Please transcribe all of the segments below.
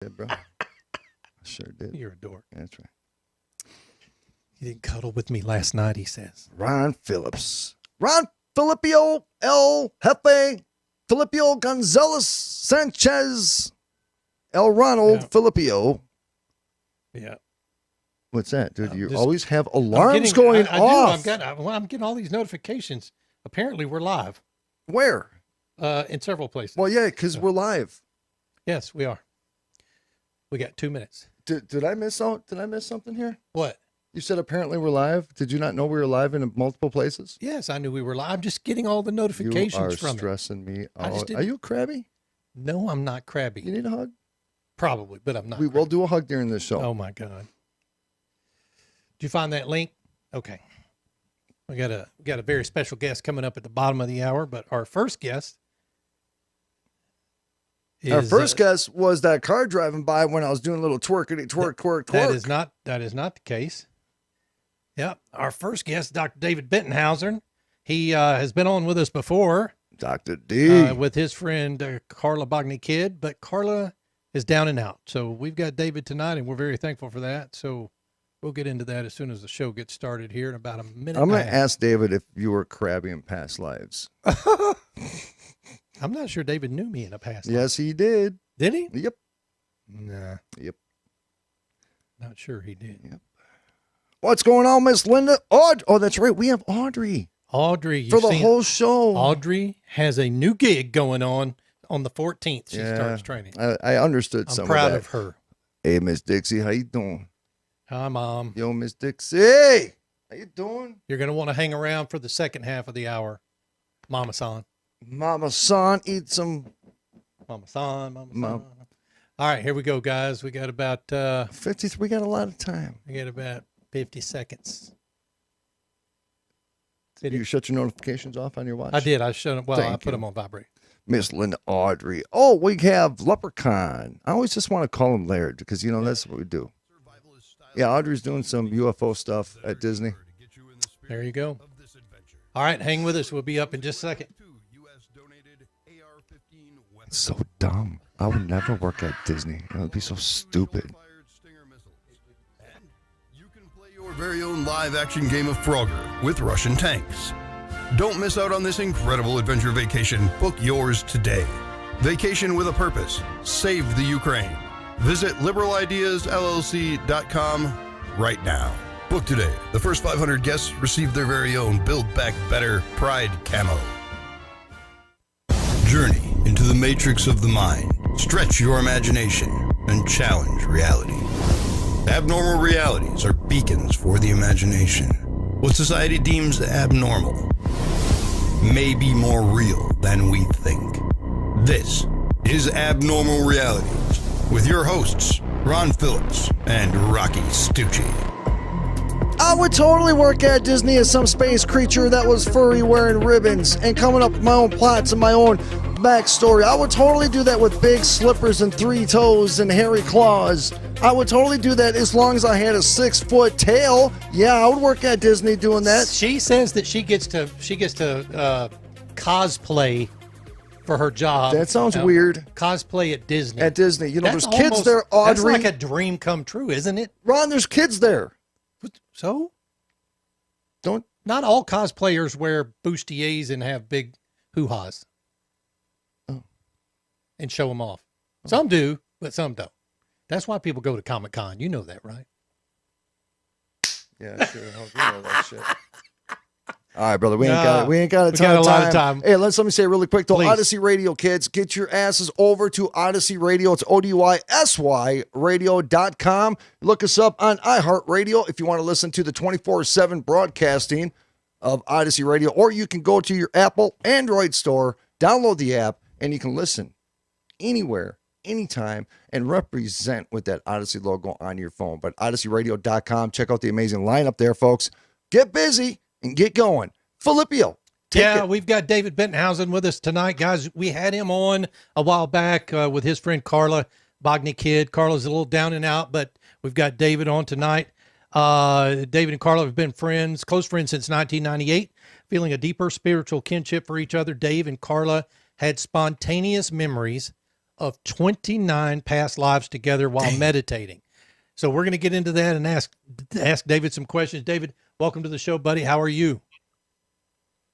did, bro. I sure did. You're a dork. That's right. You didn't cuddle with me last night, he says. Ron Phillips. Ron Filipio El Jefe. Filipio Gonzalez Sanchez. El Ronald Filipio. Yeah. What's that, dude? You always have alarms going off. I'm getting all these notifications. Apparently, we're live. Where? In several places. Well, yeah, because we're live. Yes, we are. We got 2 minutes. Did I miss out? Did I miss something here? What? You said apparently we're live. Did you not know we were live in multiple places? Yes, I knew we were live. I'm just getting all the notifications from it. You are stressing me out. Are you crabby? No, I'm not crabby. You need a hug? Probably, but I'm not. We will do a hug during this show. Oh, my God. Did you find that link? Okay. We got a very special guest coming up at the bottom of the hour, but our first guest guest was that car driving by when I was doing a little twerk. That is not the case. Yeah. Our first guest, Dr. David Bettenhauser. He has been on with us before. Dr. D. With his friend Carla Bogny-Kidd, but Carla is down and out. So we've got David tonight, and we're very thankful for that. So we'll get into that as soon as the show gets started here in about a minute. I'm going to ask David if you were crabby in past lives. I'm not sure David knew me in a past life. Yes, he did. Did he? Yep. Nah. Yep. Not sure he did. Yep. What's going on, Miss Linda? Oh, that's right. We have Audrey. Audrey. For the whole show. Audrey has a new gig going on the 14th. She starts training. I understood some of that. I'm proud of her. Hey, Miss Dixie, how you doing? Hi, Mom. Yo, Miss Dixie. How you doing? You're going to want to hang around for the second half of the hour. Mama-san. Mama-san, eat some. Mama-san. All right, here we go, guys. We got about 50. We got a lot of time. We got about 50 seconds. You shut your notifications off on your watch? I did. I shut them. Well, I put them on vibrate. Miss Linda Audrey. Oh, we have Leprechaun. I always just want to call him Laird because, that's what we do. Yeah, Audrey's doing some UFO stuff at Disney. There you go. All right, hang with us. We'll be up in just a second. It's so dumb. I would never work at Disney. It would be so stupid. You can play your very own live-action game of Frogger with Russian tanks. Don't miss out on this incredible adventure vacation. Book yours today. Vacation with a purpose. Save the Ukraine. Visit liberalideasllc.com right now. Book today. The first 500 guests receive their very own Build Back Better Pride camo. Journey into the matrix of the mind. Stretch your imagination and challenge reality. Abnormal realities are beacons for the imagination. What society deems abnormal may be more real than we think. This is Abnormal Realities with your hosts, Ron Phillips and Rocky Stucci. I would totally work at Disney as some space creature that was furry wearing ribbons and coming up with my own plots and my own backstory. I would totally do that with big slippers and 3 toes and hairy claws. I would totally do that as long as I had a 6-foot tail. Yeah, I would work at Disney doing that. She says that she gets to cosplay for her job. That sounds weird. Cosplay at Disney. At Disney. There's kids there, Audrey. That's like a dream come true, isn't it? Ron, there's kids there. So? Not all cosplayers wear bustiers and have big hoo-has. Oh. And show them off. Some do, but some don't. That's why people go to Comic-Con. You know that, right? Yeah, sure. You know that shit. All right, brother. We ain't got a ton of time. Hey, let me say really quick though. Please. Odyssey Radio kids, get your asses over to Odyssey Radio. It's ODYSY radio.com. Look us up on iHeartRadio if you want to listen to the 24/7 broadcasting of Odyssey Radio, or you can go to your Apple Android store, download the app, and you can listen anywhere, anytime, and represent with that Odyssey logo on your phone. But OdysseyRadio.com, check out the amazing lineup there, folks. Get busy and get going. Filipio. We've got David Bettenhausen with us tonight, guys. We had him on a while back with his friend Carla Bogny-Kidd. Carla's a little down and out, but we've got David on tonight. David and Carla have been friends, close friends since 1998, feeling a deeper spiritual kinship for each other. Dave and Carla had spontaneous memories of 29 past lives together while meditating. So we're going to get into that and ask David some questions. David, welcome to the show, buddy. How are you?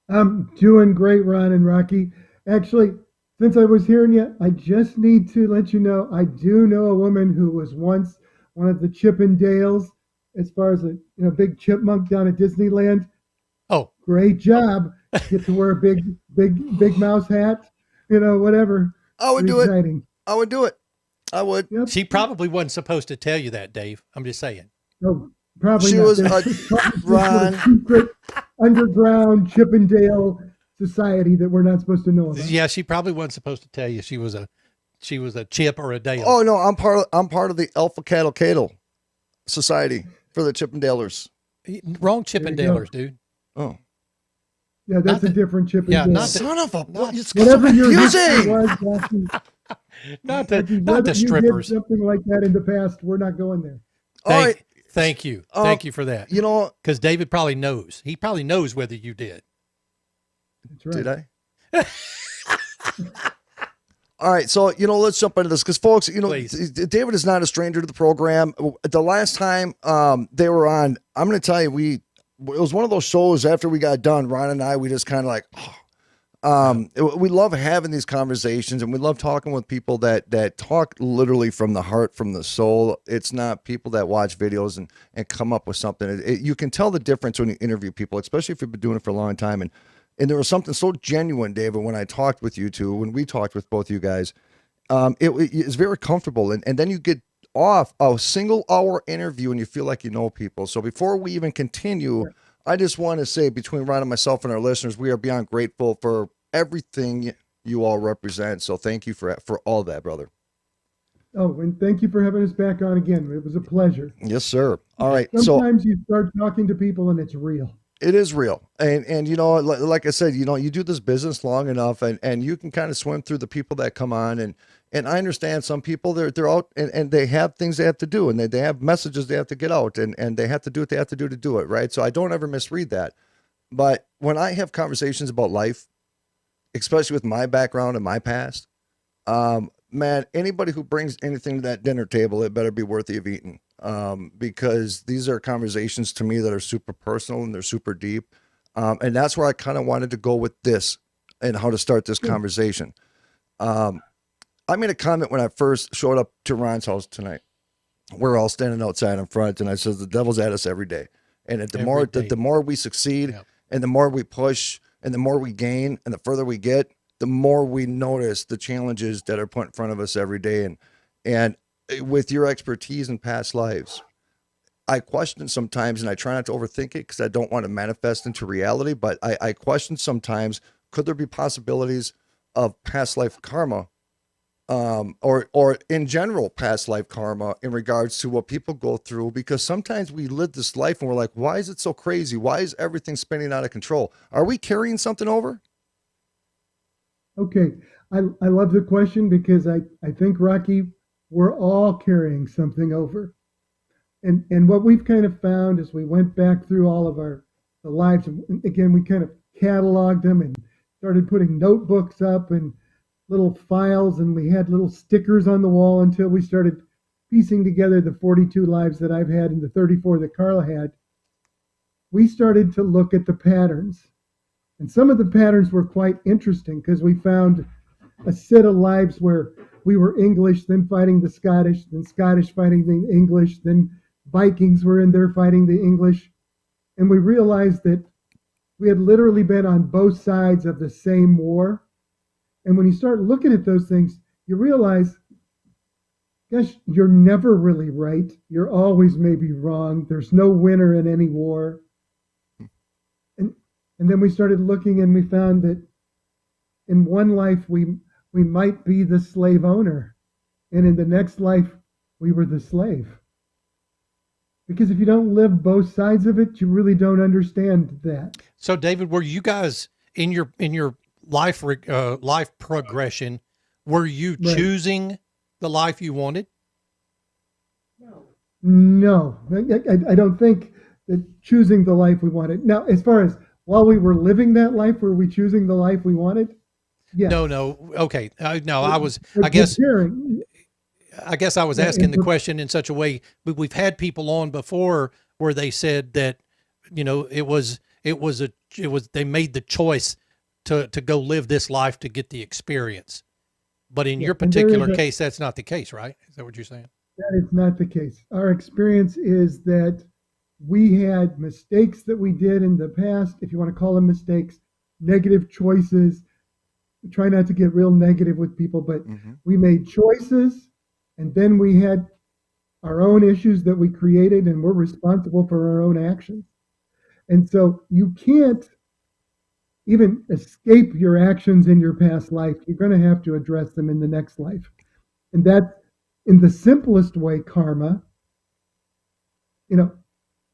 I'm doing great, Ron and Rocky. Actually, since I was hearing you, I just need to let you know, I do know a woman who was once one of the Chippendales, as far as a big chipmunk down at Disneyland. Oh, great job. Get to wear a big mouse hat, whatever. I would do it. I would do it. I would. Yep. She probably wasn't supposed to tell you that, Dave. I'm just saying. No, probably she not. was a secret underground Chippendale society that we're not supposed to know about. Yeah, she probably wasn't supposed to tell you she was a chip or a dale. Oh no, I'm part of the Alpha Cattle Society for the Chippendalers. Wrong Chippendalers, dude. Oh. Yeah, that's a different Chippendale. Yeah, not son of a. It's whatever your confusing. was, not the strippers. Something like that in the past. We're not going there. Thank you. Thank you for that. Because David probably knows. He probably knows whether you did. That's right. Did I? All right, so let's jump into this because, folks, Please. David is not a stranger to the program. The last time they were on, I'm going to tell you, it was one of those shows after we got done. Ron and I, we just kind of like, we love having these conversations, and we love talking with people that talk literally from the heart, from the soul. It's not people that watch videos and come up with something. You can tell the difference when you interview people, especially if you've been doing it for a long time. And there was something so genuine, David, when I talked with you two, when we talked with both you guys, it's very comfortable. And then you get off a single hour interview and you feel like you know people. So before we even continue, I just want to say, between Ron and myself and our listeners, we are beyond grateful for everything you all represent. So thank you for all that, brother. Oh, and thank you for having us back on again. It was a pleasure. Yes, sir. All right. Sometimes you start talking to people and it's real. It is real. And like I said, you do this business long enough and you can kind of swim through the people that come on. And I understand some people, they're out and they have things they have to do, and they have messages they have to get out, and they have to do what they have to do it, right? So I don't ever misread that. But when I have conversations about life, especially with my background and my past, man, anybody who brings anything to that dinner table, it better be worthy of eating. Because these are conversations to me that are super personal and they're super deep. And that's where I kind of wanted to go with this and how to start this conversation. I made a comment when I first showed up to Ron's house tonight. We're all standing outside in front, and I said, the devil's at us every day. And the more we succeed, and the more we push, and the more we gain, and the further we get, the more we notice the challenges that are put in front of us every day. And with your expertise in past lives, I question sometimes, and I try not to overthink it because I don't want to manifest into reality, but I question sometimes, could there be possibilities of past life karma, or in general past life karma in regards to what people go through? Because sometimes we live this life and we're like, why is it so crazy? Why is everything spinning out of control? Are we carrying something over? Okay. I love the question because I think, Rocky, we're all carrying something over. And what we've kind of found as we went back through all of the lives, and again, we kind of cataloged them and started putting notebooks up and little files, and we had little stickers on the wall until we started piecing together the 42 lives that I've had and the 34 that Carla had. We started to look at the patterns. And some of the patterns were quite interesting because we found a set of lives where we were English, then fighting the Scottish, then Scottish fighting the English, then Vikings were in there fighting the English. And we realized that we had literally been on both sides of the same war. And when you start looking at those things, you realize, gosh, you're never really right. You're always maybe wrong. There's no winner in any war. And then we started looking and we found that in one life, we might be the slave owner. And in the next life, we were the slave. Because if you don't live both sides of it, you really don't understand that. So, David, were you guys in your life progression, were you choosing the life you wanted? No, I don't think that choosing the life we wanted. Now, as far as while we were living that life, were we choosing the life we wanted? Yes. No. Okay. No, I was, I guess I was asking the question in such a way, but we've had people on before where they said that, they made the choice to go live this life to get the experience. But in your particular case, that's not the case, right? Is that what you're saying? That is not the case. Our experience is that we had mistakes that we did in the past, if you want to call them mistakes, negative choices. We try not to get real negative with people, but we made choices, and then we had our own issues that we created, and we're responsible for our own actions. And so you can't even escape your actions in your past life. You're going to have to address them in the next life. And that, in the simplest way, karma,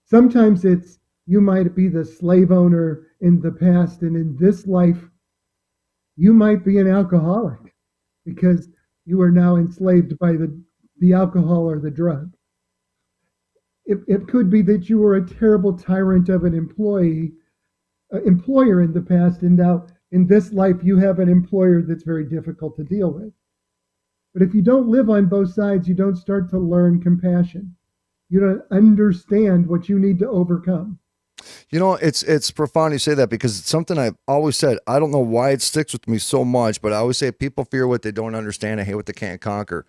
sometimes it's, you might be the slave owner in the past, and in this life, you might be an alcoholic because you are now enslaved by the alcohol or the drug. It could be that you were a terrible tyrant of an employer in the past, and now in this life you have an employer that's very difficult to deal with. But if you don't live on both sides, you don't start to learn compassion. You don't understand what you need to overcome. It's profound you say that, because it's something I've always said. I don't know why it sticks with me so much, but I always say people fear what they don't understand and hate what they can't conquer.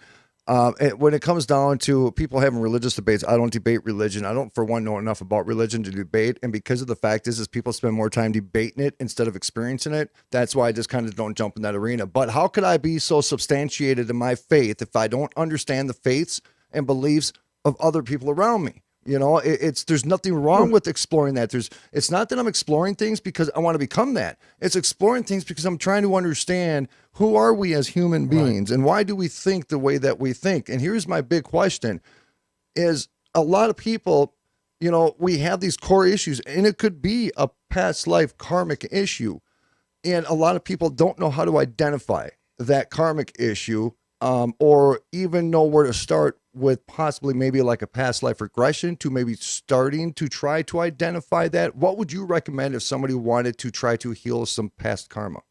When it comes down to people having religious debates, I don't debate religion. I don't, for one, know enough about religion to debate. And because of the fact is people spend more time debating it instead of experiencing it. That's why I just kind of don't jump in that arena. But how could I be so substantiated in my faith if I don't understand the faiths and beliefs of other people around me? There's nothing wrong with exploring that. It's not that I'm exploring things because I want to become that. It's exploring things because I'm trying to understand who are we as human beings, and why do we think the way that we think? And here's my big question is, a lot of people, we have these core issues, and it could be a past life karmic issue. And a lot of people don't know how to identify that karmic issue, or even know where to start with possibly maybe like a past life regression to maybe starting to try to identify that. What would you recommend if somebody wanted to try to heal some past karma?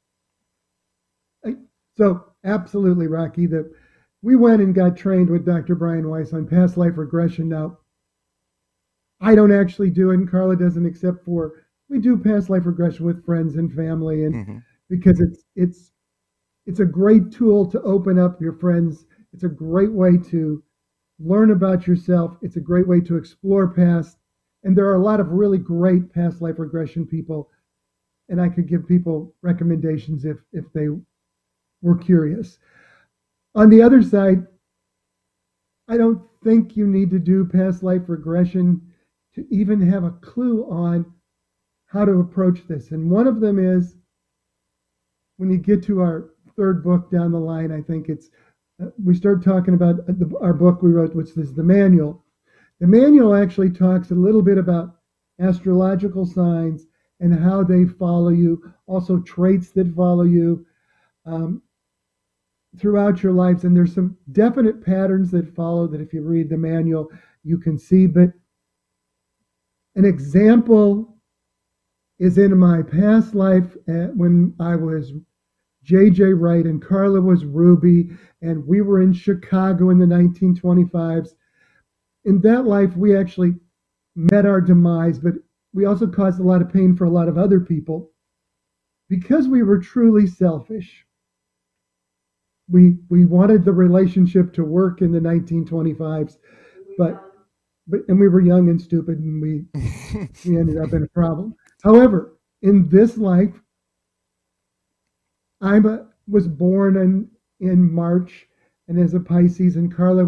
So absolutely, Rocky, that we went and got trained with Dr. Brian Weiss on past life regression. Now, I don't actually do it, and Carla doesn't, except for we do past life regression with friends and family, and because it's a great tool to open up your friends. It's a great way to learn about yourself. It's a great way to explore past. And there are a lot of really great past life regression people. And I could give people recommendations if they were curious. On the other side, I don't think you need to do past life regression to even have a clue on how to approach this. And one of them is, when you get to our third book down the line, I think it's, we start talking about our book we wrote, which is the manual. The manual actually talks a little bit about astrological signs and how they follow you, also traits that follow you throughout your lives. And there's some definite patterns that follow that if you read the manual, you can see. But an example is in my past life when I was J.J. Wright and Carla was Ruby, and we were in Chicago in the 1925s. In that life, we actually met our demise, but we also caused a lot of pain for a lot of other people because we were truly selfish. We wanted the relationship to work in the 1925s, but and we were young and stupid, and we ended up in a problem. However, in this life, I was born in March, and as a Pisces, and Carla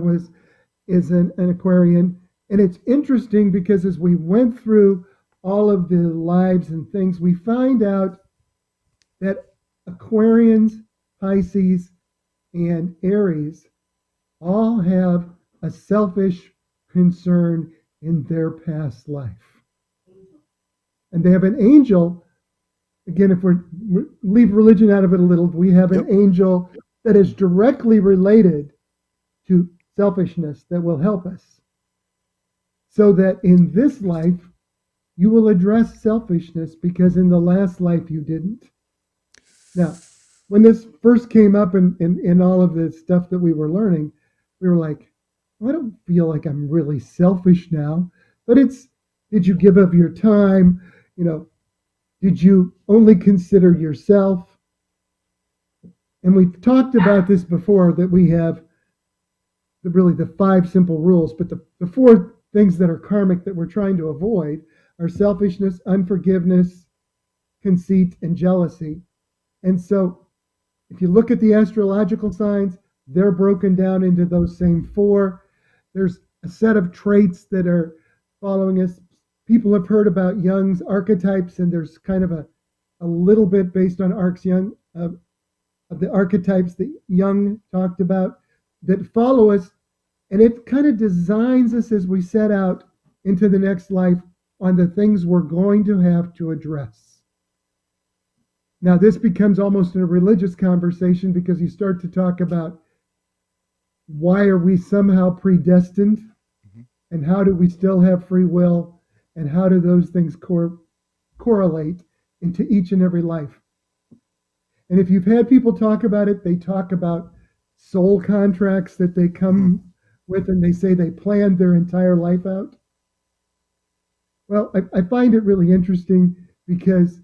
is an Aquarian. And it's interesting because as we went through all of the lives and things, we find out that Aquarians, Pisces, and Aries all have a selfish concern in their past life. And they have an angel. Again, if we leave religion out of it a little, we have an angel that is directly related to selfishness that will help us. So that in this life, you will address selfishness because in the last life you didn't. Now, when this first came up in all of the stuff that we were learning, we were like, well, I don't feel like I'm really selfish now, but it's, did you give up your time? Did you only consider yourself? And we've talked about this before, that we have the 5 simple rules, but the 4 things that are karmic that we're trying to avoid are selfishness, unforgiveness, conceit, and jealousy. And so if you look at the astrological signs, they're broken down into those same 4. There's a set of traits that are following us. People have heard about Jung's archetypes, and there's kind of a little bit based on Jung, of the archetypes that Jung talked about that follow us, and it kind of designs us as we set out into the next life on the things we're going to have to address. Now, this becomes almost a religious conversation, because you start to talk about why are we somehow predestined, and how do we still have free will, and how do those things correlate into each and every life. And if you've had people talk about it, they talk about soul contracts that they come with, and they say they planned their entire life out. Well, I find it really interesting, because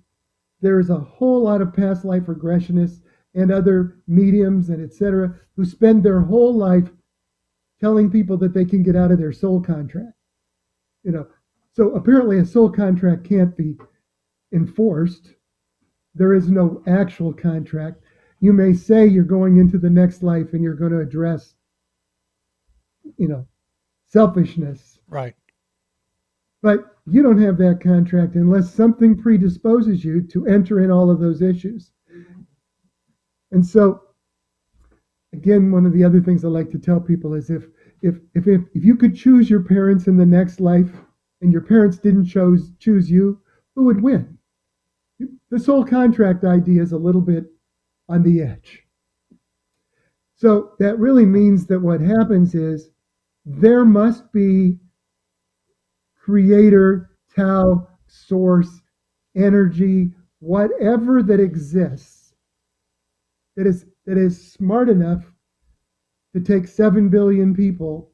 there is a whole lot of past life regressionists and other mediums and etc. who spend their whole life telling people that they can get out of their soul contract. So apparently a soul contract can't be enforced. There is no actual contract. You may say you're going into the next life and you're going to address, selfishness. Right. But you don't have that contract unless something predisposes you to enter in all of those issues. And so, again, one of the other things I like to tell people is if you could choose your parents in the next life, and your parents didn't choose you, who would win? The soul contract idea is a little bit on the edge. So that really means that what happens is there must be creator, Tao, source, energy, whatever that exists, that is smart enough to take 7 billion people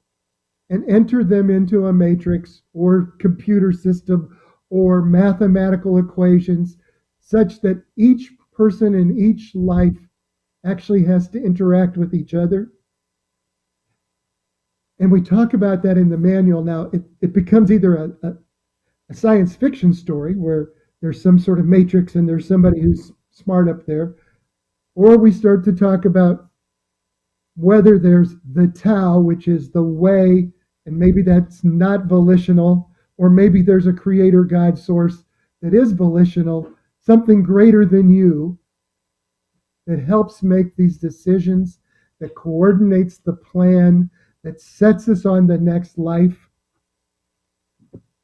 and enter them into a matrix or computer system or mathematical equations, such that each person in each life actually has to interact with each other. And we talk about that in the manual. Now, it becomes either a science fiction story where there's some sort of matrix and there's somebody who's smart up there, or we start to talk about whether there's the Tao, which is the way, and maybe that's not volitional, or maybe there's a creator God source that is volitional, something greater than you that helps make these decisions, that coordinates the plan, that sets us on the next life.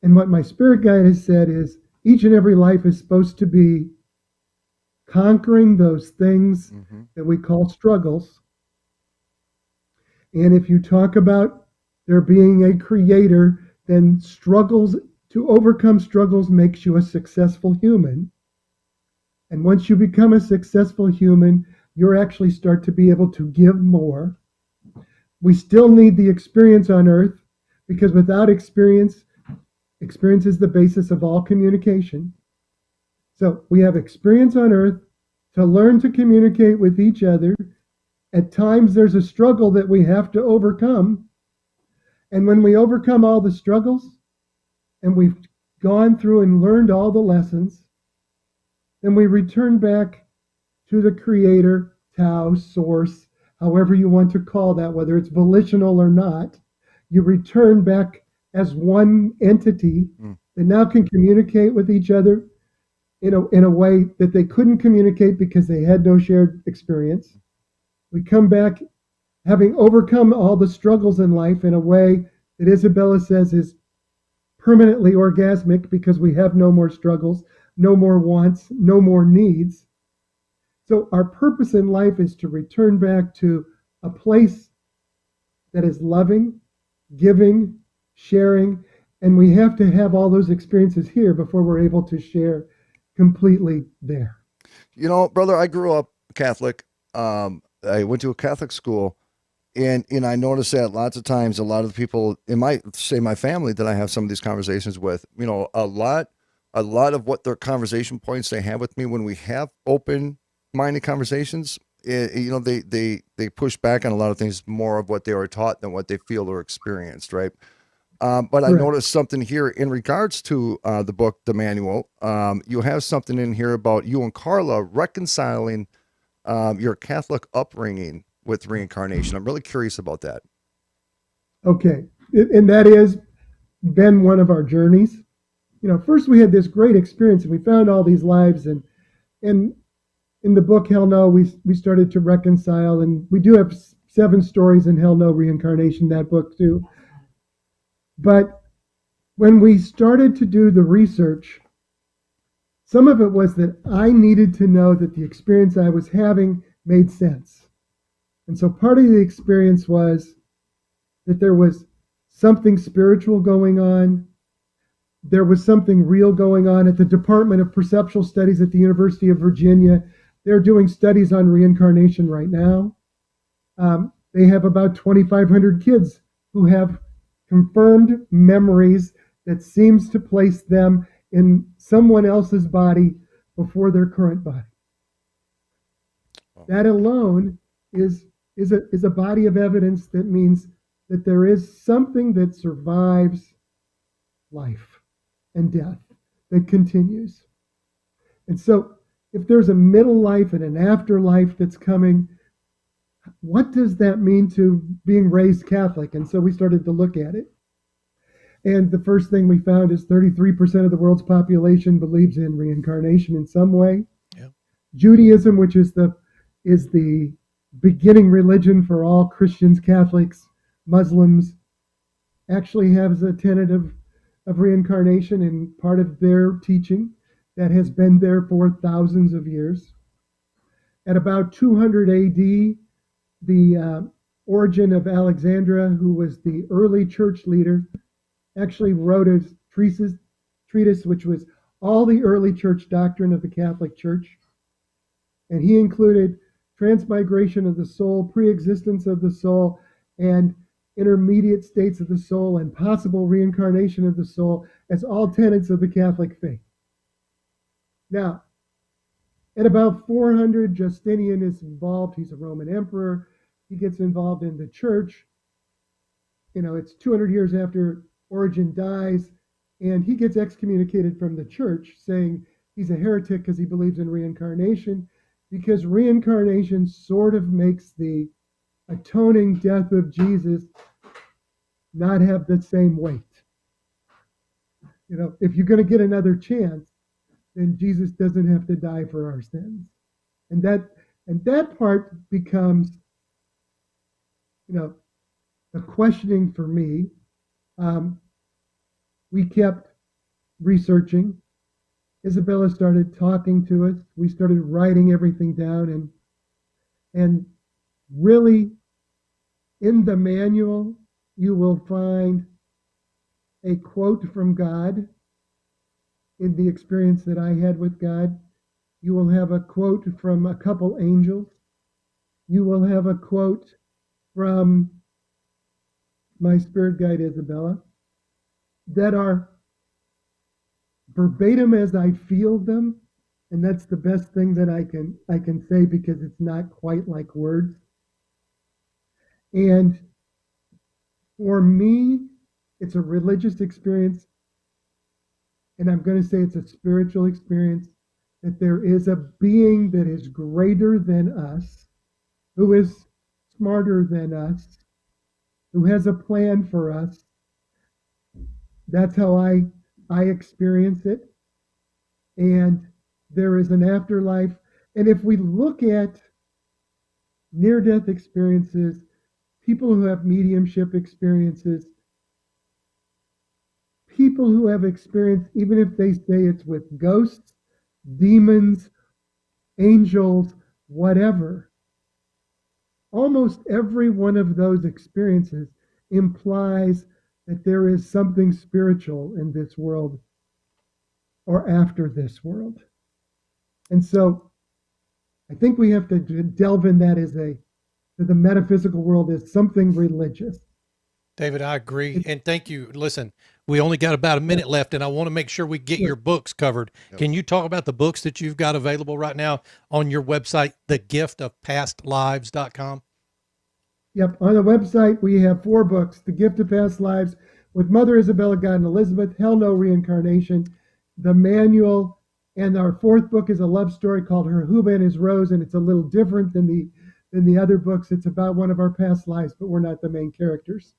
And what my spirit guide has said is each and every life is supposed to be conquering those things that we call struggles. And if you talk about there being a creator, then to overcome struggles makes you a successful human. And once you become a successful human, you actually start to be able to give more. We still need the experience on earth, because without experience is the basis of all communication. So we have experience on earth to learn to communicate with each other. At times there's a struggle that we have to overcome. And when we overcome all the struggles and we've gone through and learned all the lessons, then we return back to the creator, Tao, source, however you want to call that, whether it's volitional or not. You return back as one entity that now can communicate with each other in a way that they couldn't communicate because they had no shared experience. We come back having overcome all the struggles in life in a way that Isabella says is permanently orgasmic, because we have no more struggles, no more wants, no more needs. So our purpose in life is to return back to a place that is loving, giving, sharing, and we have to have all those experiences here before we're able to share completely there. Brother, I grew up Catholic. I went to a Catholic school, and I noticed that lots of times, a lot of the people in my family that I have some of these conversations with, you know, a lot of what their conversation points they have with me when we have open-minded conversations, you know, they push back on a lot of things more of what they were taught than what they feel or experienced, right? But I noticed something here in regards to the book, the manual. You have something in here about you and Carla reconciling your Catholic upbringing with reincarnation. I'm really curious about that. Okay. And that has been one of our journeys. You know, first we had this great experience and we found all these lives, and in the book Hell No, we started to reconcile, and we do have 7 stories in Hell No Reincarnation, that book too. But when we started to do the research, some of it was that I needed to know that the experience I was having made sense. And so part of the experience was that there was something spiritual going on. There was something real going on at the Department of Perceptual Studies at the University of Virginia. They're doing studies on reincarnation right now. They have about 2,500 kids who have confirmed memories that seems to place them in someone else's body before their current body. That alone is a body of evidence that means that there is something that survives life and death, that continues. And so if there's a middle life and an afterlife that's coming, what does that mean to being raised Catholic? And so we started to look at it. And the first thing we found is 33% of the world's population believes in reincarnation in some way. Yeah. Judaism, which is the beginning religion for all Christians, Catholics, Muslims, actually has a tenet of reincarnation in part of their teaching that has been there for thousands of years. At about 200 AD, the Origen of Alexandria, who was the early church leader, actually wrote a treatise which was all the early church doctrine of the Catholic Church. And he included transmigration of the soul, pre-existence of the soul, and intermediate states of the soul, and possible reincarnation of the soul as all tenets of the Catholic faith. Now, at about 400, Justinian is involved. He's a Roman emperor. He gets involved in the church. You know, it's 200 years after Origen dies, and he gets excommunicated from the church, saying he's a heretic because he believes in reincarnation, because reincarnation sort of makes the atoning death of Jesus not have the same weight. You know, if you're going to get another chance, then Jesus doesn't have to die for our sins. And that part becomes, you know, a questioning for me. We kept researching. Isabella started talking to us. We started writing everything down, and really in the manual you will find a quote from God. In the experience that I had with God, you will have a quote from a couple angels. You will have a quote from my spirit guide Isabella that are verbatim as I feel them, and that's the best thing that I can say, because it's not quite like words. And for me, it's a religious experience, and I'm going to say it's a spiritual experience, that there is a being that is greater than us, who is smarter than us, who has a plan for us. That's how I experience it. And there is an afterlife. And if we look at near-death experiences, people who have mediumship experiences, people who have experienced, even if they say it's with ghosts, demons, angels, whatever, almost every one of those experiences implies that there is something spiritual in this world or after this world. And so I think we have to delve in that as the metaphysical world as something religious. David, I agree. And thank you. Listen, we only got about a minute left, and I want to make sure we get your books covered. Yep. Can you talk about the books that you've got available right now on your website, thegiftofpastlives.com? Yep. On the website, we have 4 books: The Gift of Past Lives with Mother Isabella, God and Elizabeth, Hell No Reincarnation, the manual, and our 4th book is a love story called Her Huba and His Rose, and it's a little different than the other books. It's about one of our past lives, but we're not the main characters.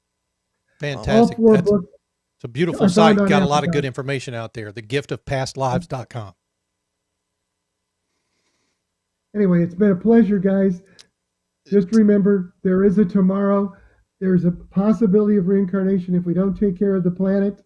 Fantastic. All 4 books. It's a beautiful site. Got a lot of good information out there. Thegiftofpastlives.com. Anyway, it's been a pleasure, guys. Just remember, there is a tomorrow. There's a possibility of reincarnation. If we don't take care of the planet,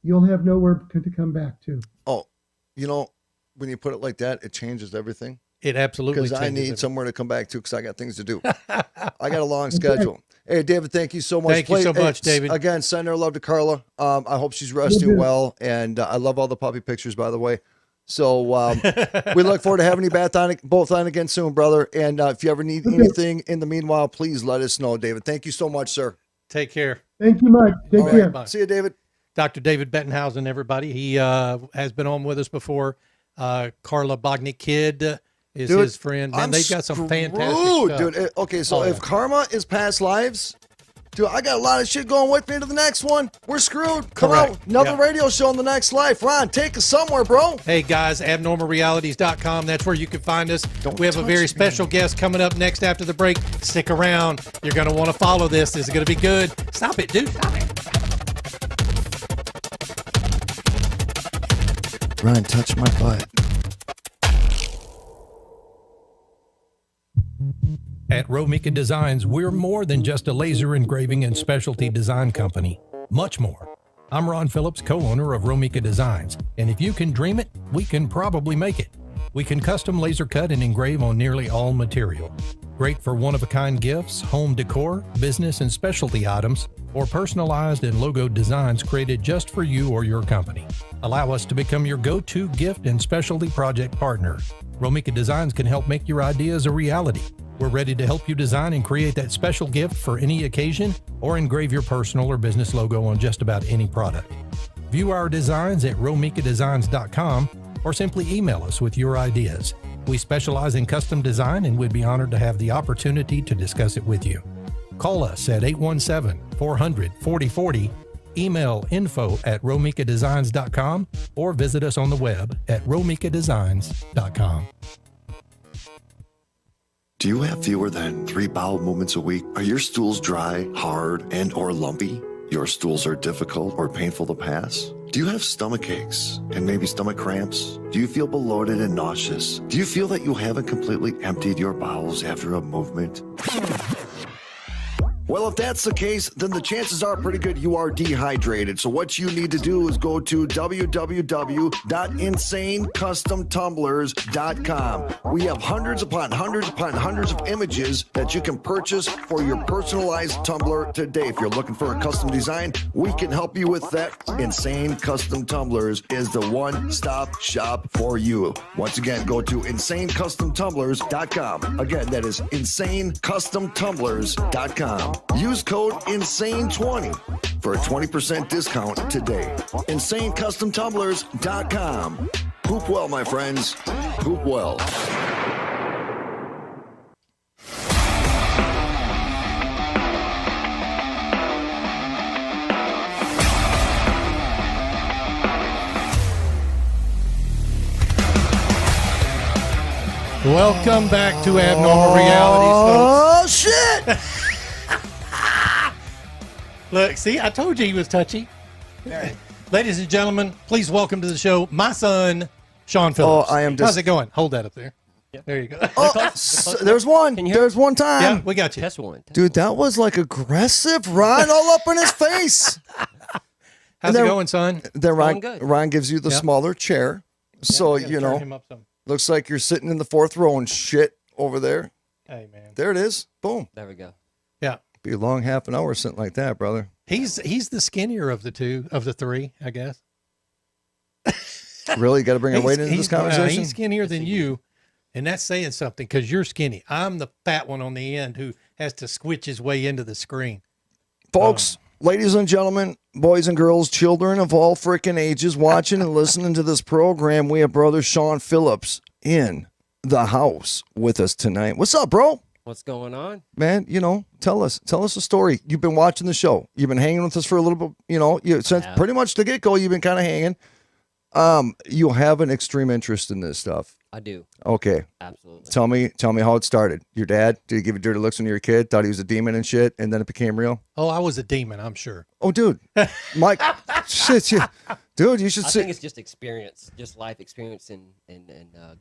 you'll have nowhere to come back to. Oh, when you put it like that, it changes everything. It absolutely changes. Because I need somewhere to come back to because I got things to do. I got a long schedule. Hey, David, thank you so much. Thank you so much, David. Again, send our love to Carla. I hope she's resting well. And I love all the puppy pictures, by the way. So we look forward to having you both on again soon, brother. And if you ever need anything in the meanwhile, please let us know, David. Thank you so much, sir. Take care. Thank you much. Take care. Right, see you, David. Dr. David Bettenhausen, everybody. He has been on with us before. Carla Bognick-Kidd is his friend. Man, they've got some fantastic stuff. Dude. Okay, so if karma is past lives, dude, I got a lot of shit going with me to the next one. We're screwed. Come out. Another radio show in the next life. Ron, take us somewhere, bro. Hey, guys, abnormalrealities.com. That's where you can find us. We have a very special guest coming up next after the break. Stick around. You're going to want to follow this. This is going to be good. Stop it, dude. Stop it. Ron, touch my butt. At Romika Designs, we're more than just a laser engraving and specialty design company. Much more. I'm Ron Phillips, co-owner of Romika Designs, and if you can dream it, we can probably make it. We can custom laser cut and engrave on nearly all material. Great for one-of-a-kind gifts, home decor, business and specialty items, or personalized and logoed designs created just for you or your company. Allow us to become your go-to gift and specialty project partner. Romika Designs can help make your ideas a reality. We're ready to help you design and create that special gift for any occasion or engrave your personal or business logo on just about any product. View our designs at romikadesigns.com or simply email us with your ideas. We specialize in custom design and we'd be honored to have the opportunity to discuss it with you. Call us at 817-400-4040, email info@romikadesigns.com, or visit us on the web at romikadesigns.com. Do you have fewer than 3 bowel movements a week? Are your stools dry, hard, and or lumpy? Your stools are difficult or painful to pass? Do you have stomach aches and maybe stomach cramps? Do you feel bloated and nauseous? Do you feel that you haven't completely emptied your bowels after a movement? Well, if that's the case, then the chances are pretty good you are dehydrated. So what you need to do is go to www.insanecustomtumblers.com. We have hundreds upon hundreds upon hundreds of images that you can purchase for your personalized tumbler today. If you're looking for a custom design, we can help you with that. Insane Custom Tumblers is the one-stop shop for you. Once again, go to insanecustomtumblers.com. Again, that is insanecustomtumblers.com. Use code INSANE20 for a 20% discount today. InsaneCustomTumblers.com. Hoop well, my friends. Hoop well. Welcome back to Abnormal Realities, folks. Oh, shit! Look, see, I told you he was touchy. Ladies and gentlemen, please welcome to the show my son, Sean Phillips. Oh, I am How's it going? Hold that up there. Yep. There you go. Oh, there's one. There's one time. Yeah, we got you. Test one. Dude, that was like aggressive. Ron all up in his face. How's it going, son? Then Ron gives you the smaller chair. So, you know, looks like you're sitting in the 4th row and shit over there. Hey, man. There it is. Boom. There we go. Yeah. Be a long half an hour sitting like that, brother. He's the skinnier of the three, I guess. Really? You got to bring a weight into this conversation? He's skinnier than you. And that's saying something because you're skinny. I'm the fat one on the end who has to squitch his way into the screen. Folks, ladies and gentlemen, boys and girls, children of all freaking ages watching and listening to this program, we have brother Sean Phillips in the house with us tonight. What's up, bro? What's going on? Man, tell us a story. You've been watching the show. You've been hanging with us for a little bit, since pretty much the get-go, you've been kind of hanging. You have an extreme interest in this stuff. I do. Okay. Absolutely. Tell me how it started. Your dad, did he give you dirty looks when you were a kid? Thought he was a demon and shit, and then it became real? Oh, I was a demon, I'm sure. Oh, dude. Mike, shit, dude, you should I think it's just experience, just life experience and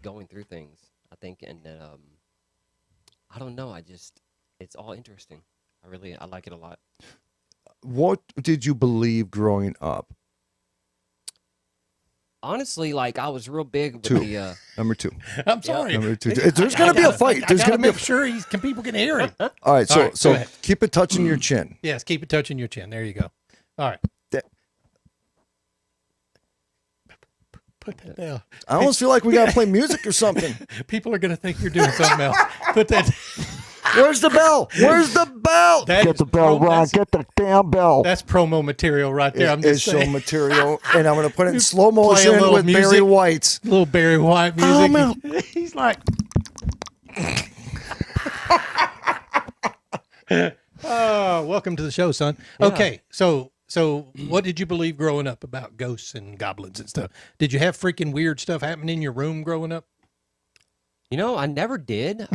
going through things, I think. And I don't know. It's all interesting. I like it a lot. What did you believe growing up? Honestly, I was real big with the number 2. I'm sorry. Number 2. There's going to be a fight. There's going to be make sure people can hear him. All right, so keep it touching your chin. Yes, keep it touching your chin. There you go. All right. Put that down. I almost feel like we got to play music or something. People are going to think you're doing something else. Put that. Where's the bell? Where's the bell? Get the bell, Ron. Get the damn bell. That's promo material right there. I'm just saying. Show material, and I'm going to put it in slow motion with music. Barry White. Little Barry White music. He's like. Oh, welcome to the show, son. Yeah. Okay, so what did you believe growing up about ghosts and goblins and stuff? Did you have freaking weird stuff happen in your room growing up? I never did.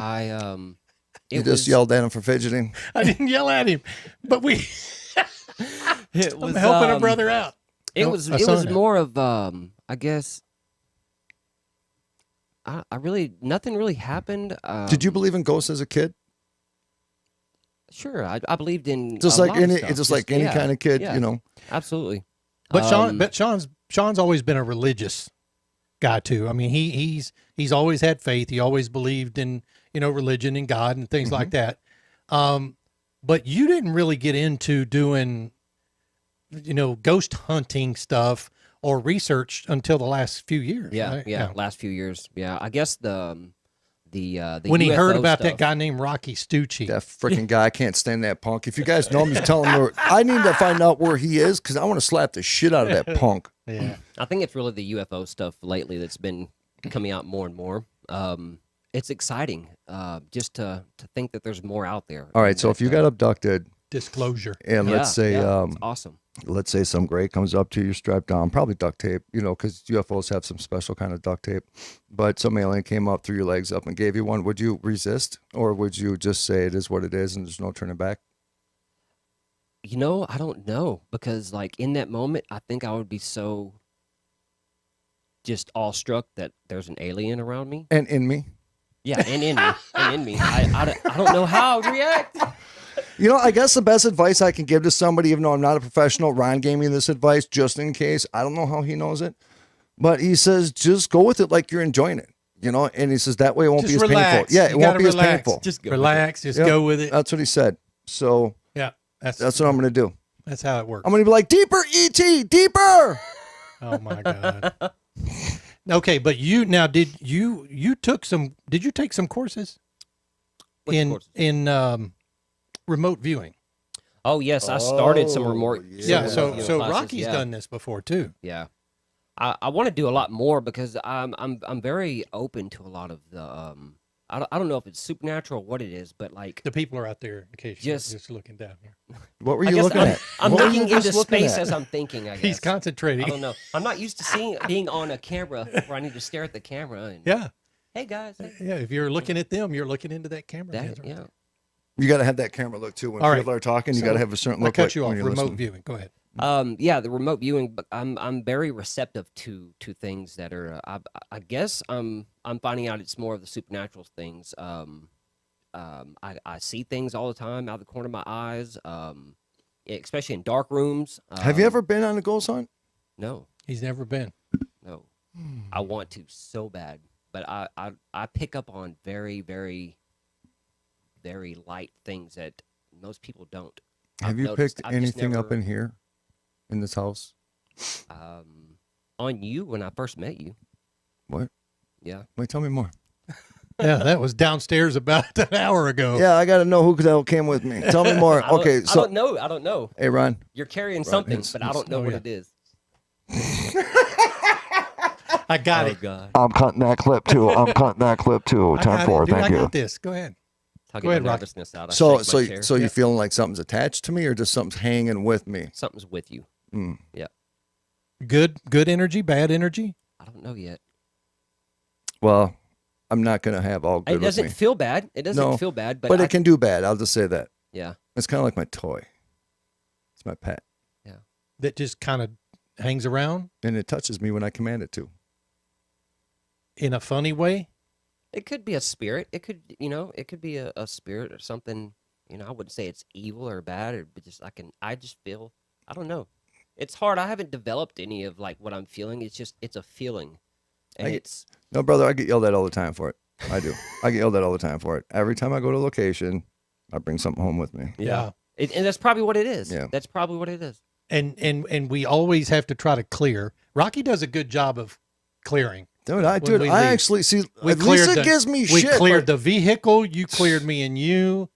You just yelled at him for fidgeting. I didn't yell at him, but I'm helping a brother out. It was more of I guess. Nothing really happened. Did you believe in ghosts as a kid? Any I believed in just like any kind of kid, Absolutely. But Sean's always been a religious guy too. I mean, he's always had faith. He always believed in religion and God and things like that. But you didn't really get into doing ghost hunting stuff or research until the last few years. Yeah, right? Last few years. Yeah, I guess the when he UFO heard about stuff. that guy named Rocky Stucci. That freaking guy, I can't stand that punk. If you guys know him, you tell him I need to find out where he is because I want to slap the shit out of that punk. Yeah, I think it's really the UFO stuff lately that's been coming out more and more. It's exciting just to think that there's more out there. All right, so if you got abducted, disclosure, and let's say it's awesome. Let's say some gray comes up to you, strapped down, probably duct tape, because UFOs have some special kind of duct tape. But some alien came up, threw your legs up, and gave you one. Would you resist, or would you just say it is what it is and there's no turning back? I don't know, because in that moment, I think I would be so just awestruck that there's an alien around me. And in me? Yeah, and in me. I don't know how I would react. I guess the best advice I can give to somebody, even though I'm not a professional, Ron gave me this advice just in case. I don't know how he knows it, but he says, just go with it like you're enjoying it, and he says that way it won't be as painful. Yeah, it won't be as painful. Just relax, just go with it. That's what he said. So yeah, that's what I'm going to do. That's how it works. I'm going to be like, deeper, E.T., deeper. Oh my God. Okay, but did you take some courses in remote viewing? Oh yes, I started some remote. Yeah, so Rocky's done this before too. Yeah, I want to do a lot more because I'm very open to a lot of the I don't know if it's supernatural or what it is, but the people are out there in case you're just looking down here. What were you looking at? I'm looking into space as I'm thinking, I guess. He's concentrating. I don't know. I'm not used to being on a camera where I need to stare at the camera. And, yeah. Hey, guys. Yeah, if you're looking at them, you're looking into that camera. Yeah. You got to have that camera look, too. When people are talking, you got to have a certain look. I'll cut you off. Remote viewing. Go ahead. Yeah, the remote viewing, but I'm very receptive to things that are. I guess I'm finding out it's more of the supernatural things. I see things all the time out of the corner of my eyes, especially in dark rooms. Have you ever been on a ghost hunt? No, he's never been. No, I want to so bad, but I pick up on very, very, very light things that most people don't. Have you picked anything up in here? In this house? On you when I first met you. What? Yeah. Wait, tell me more. Yeah, that was downstairs about an hour ago. Yeah, I got to know who the hell came with me. Tell me more. Okay, so I don't know. Hey, Ron. You're carrying something, but I don't know what it is. I got it. God. I'm cutting that clip too. Thank I you. got this. Go ahead. Go ahead, Rocky. So you feeling like something's attached to me, or just something's hanging with me? Something's with you. Yeah. Good energy, bad energy? I don't know yet. Well, I'm not going to have all good It doesn't with me. feel bad. It doesn't feel bad, but it can do bad. I'll just say that. Yeah. It's kind of like my toy. It's my pet. Yeah. That just kind of hangs around? And it touches me when I command it to. In a funny way? It could be a spirit. It could, it could be a spirit or something. I wouldn't say it's evil or bad, but I just feel, I don't know. It's hard. I haven't developed any of like what I'm feeling. It's a feeling. And No, brother, I get yelled at all the time for it. I do. I get yelled at all the time for it. Every time I go to a location, I bring something home with me. Yeah. And that's probably what it is. Yeah. That's probably what it is. And we always have to try to clear. Rocky does a good job of clearing. Dude, I actually see. Lisa gives me shit. We cleared the vehicle. You cleared me and you.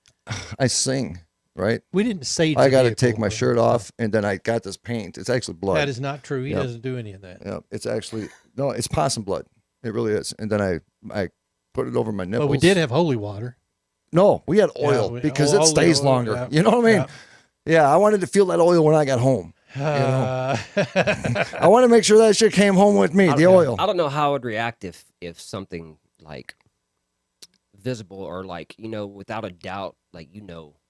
I sing, right? We didn't say. I got to take my shirt off, and then I got this paint. It's actually blood. That is not true. He doesn't do any of that. Yeah, it's actually it's possum blood. It really is. And then I put it over my nipples. But we did have holy water. No, we had oil because it stays longer. Yeah. You know what I mean? Yeah, I wanted to feel that oil when I got home. I want to make sure that shit came home with me, the oil. I don't know how I would react if something like visible or like, without a doubt, like,